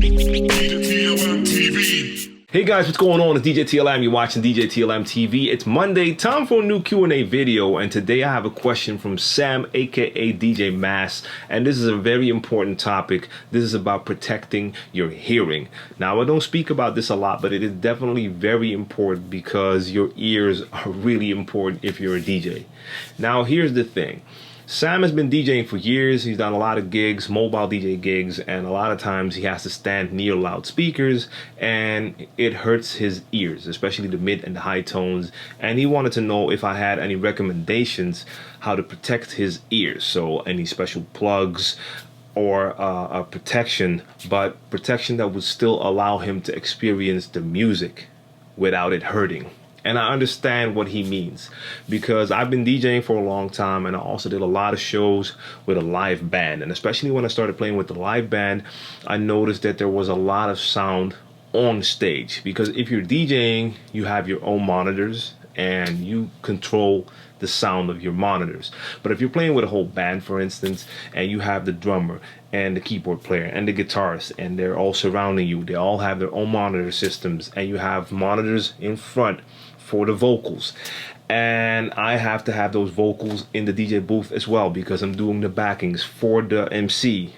Hey guys, what's going on? It's djTLM. You're watching djTLMtv. It's Monday, time for a new Q&A video, and today I have a question from Sam, aka DJ Mass, and this is a very important topic. This is about protecting your hearing. Now, I don't speak about this a lot, but it is definitely very important because your ears are really important if you're a DJ. Now, here's the thing. Sam has been DJing for years. He's done a lot of gigs, mobile DJ gigs, and a lot of times he has to stand near loudspeakers and it hurts his ears, especially the mid and the high tones. And he wanted to know if I had any recommendations how to protect his ears. So any special plugs or a protection, but protection that would still allow him to experience the music without it hurting. And I understand what he means because I've been DJing for a long time, and I also did a lot of shows with a live band. And especially when I started playing with the live band, I noticed that there was a lot of sound on stage, because if you're DJing, you have your own monitors and you control the sound of your monitors. But if you're playing with a whole band, for instance, and you have the drummer and the keyboard player and the guitarist, and they're all surrounding you, they all have their own monitor systems, and you have monitors in front for the vocals, and I have to have those vocals in the DJ booth as well because I'm doing the backings for the MC,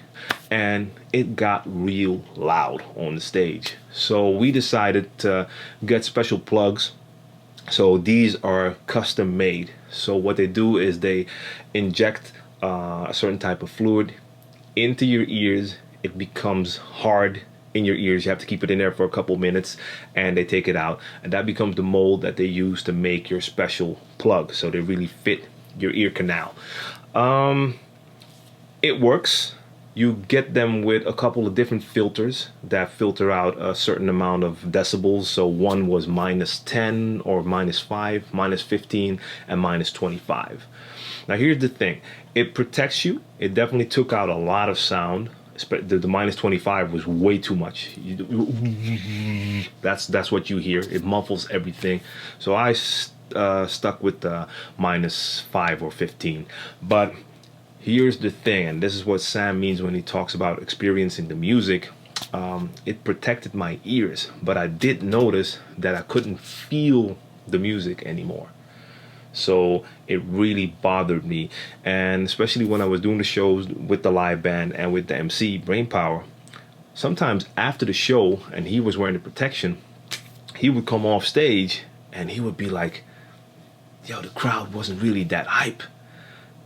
and it got real loud on the stage. So we decided to get special plugs. So these are custom made. So what they do is they inject a certain type of fluid into your ears. It becomes hard in your ears. You have to keep it in there for a couple minutes, and they take it out, and that becomes the mold that they use to make your special plug, so they really fit your ear canal. It works. You get them with a couple of different filters that filter out a certain amount of decibels. So one was -10 or -5, -15, and -25. Now here's the thing, it protects you. It definitely took out a lot of sound. The -25 was way too much. That's what you hear. It muffles everything. So I stuck with the -5 or 15. But here's the thing, and this is what Sam means when he talks about experiencing the music. It protected my ears, but I did notice that I couldn't feel the music anymore. So it really bothered me, and especially when I was doing the shows with the live band and with the MC Brainpower, sometimes after the show and he was wearing the protection, he would come off stage and he would be like, yo, the crowd wasn't really that hype,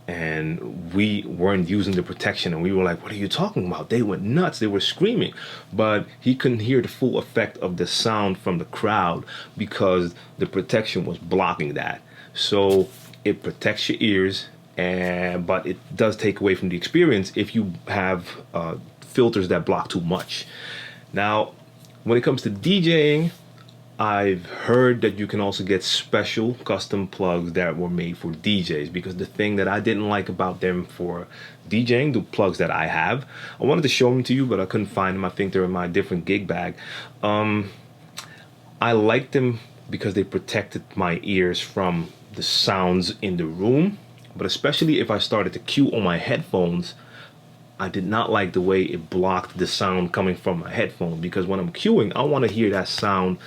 and we weren't using the protection, and we were like, what are you talking about? They went nuts, they were screaming. But he couldn't hear the full effect of the sound from the crowd because the protection was blocking that. So it protects your ears, but it does take away from the experience if you have filters that block too much. Now, when it comes to DJing, I've heard that you can also get special custom plugs that were made for DJs, because the thing that I didn't like about them for DJing, the plugs that I have, I wanted to show them to you, but I couldn't find them. I think they're in my different gig bag. I liked them because they protected my ears from the sounds in the room, but especially if I started to cue on my headphones, I did not like the way it blocked the sound coming from my headphone, because when I'm cueing, I want to hear that sound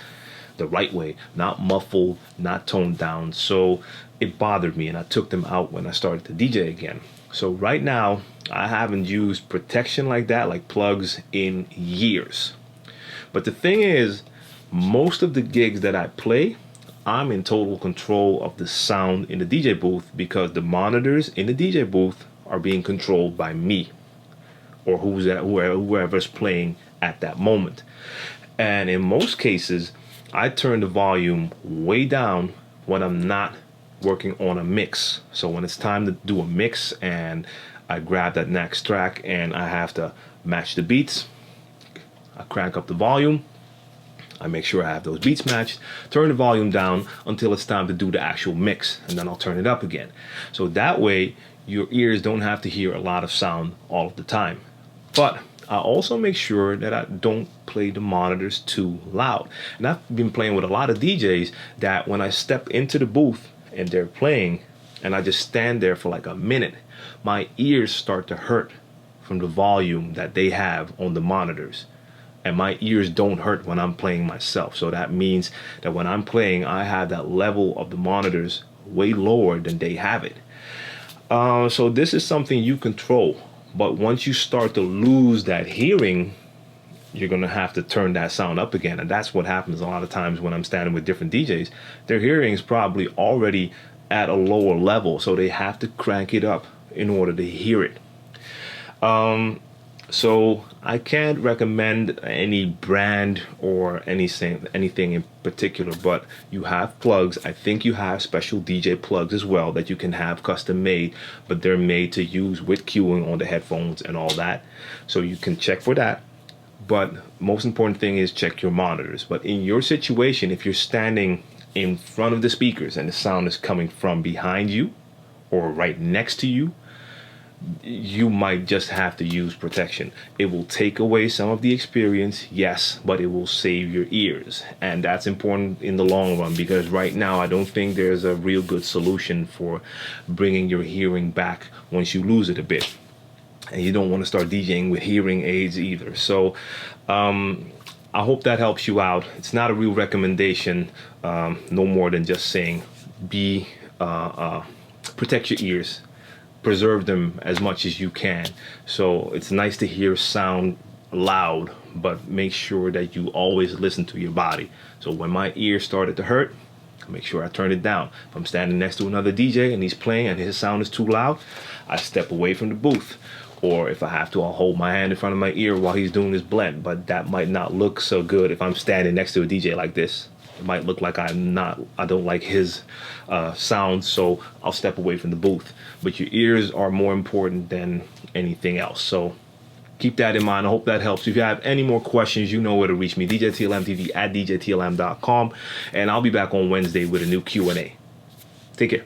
the right way, not muffled, not toned down. So it bothered me, and I took them out when I started to DJ again. So right now, I haven't used protection like that, like plugs, in years. But the thing is, most of the gigs that I play, I'm in total control of the sound in the DJ booth, because the monitors in the DJ booth are being controlled by me or whoever's playing at that moment. And in most cases, I turn the volume way down when I'm not working on a mix. So when it's time to do a mix and I grab that next track and I have to match the beats, I crank up the volume, I make sure I have those beats matched, turn the volume down until it's time to do the actual mix, and then I'll turn it up again. So that way your ears don't have to hear a lot of sound all of the time. But I also make sure that I don't play the monitors too loud. And I've been playing with a lot of DJs that when I step into the booth and they're playing and I just stand there for like a minute, my ears start to hurt from the volume that they have on the monitors. and my ears don't hurt when I'm playing myself. So that means that when I'm playing, I have that level of the monitors way lower than they have it. So this is something you control. But once you start to lose that hearing, you're going to have to turn that sound up again. And that's what happens a lot of times when I'm standing with different DJs. Their hearing is probably already at a lower level, so they have to crank it up in order to hear it. So I can't recommend any brand or anything in particular, but you have plugs. I think you have special DJ plugs as well that you can have custom made, but they're made to use with cueing on the headphones and all that. So you can check for that. But most important thing is check your monitors. But in your situation, if you're standing in front of the speakers and the sound is coming from behind you or right next to you, you might just have to use protection. It will take away some of the experience, yes, but it will save your ears. And that's important in the long run, because right now I don't think there's a real good solution for bringing your hearing back once you lose it a bit. And you don't want to start DJing with hearing aids either. So I hope that helps you out. It's not a real recommendation, no more than just saying protect your ears, preserve them as much as you can. So it's nice to hear sound loud, but make sure that you always listen to your body. So when my ears started to hurt, make sure I turn it down. If I'm standing next to another DJ and he's playing and his sound is too loud, I step away from the booth. Or if I have to, I'll hold my hand in front of my ear while he's doing his blend. But that might not look so good if I'm standing next to a DJ like this. It might look like I don't like his sound, so I'll step away from the booth. But your ears are more important than anything else. So keep that in mind. I hope that helps. If you have any more questions, you know where to reach me. djTLMtv at djTLM.com. And I'll be back on Wednesday with a new Q&A. Take care.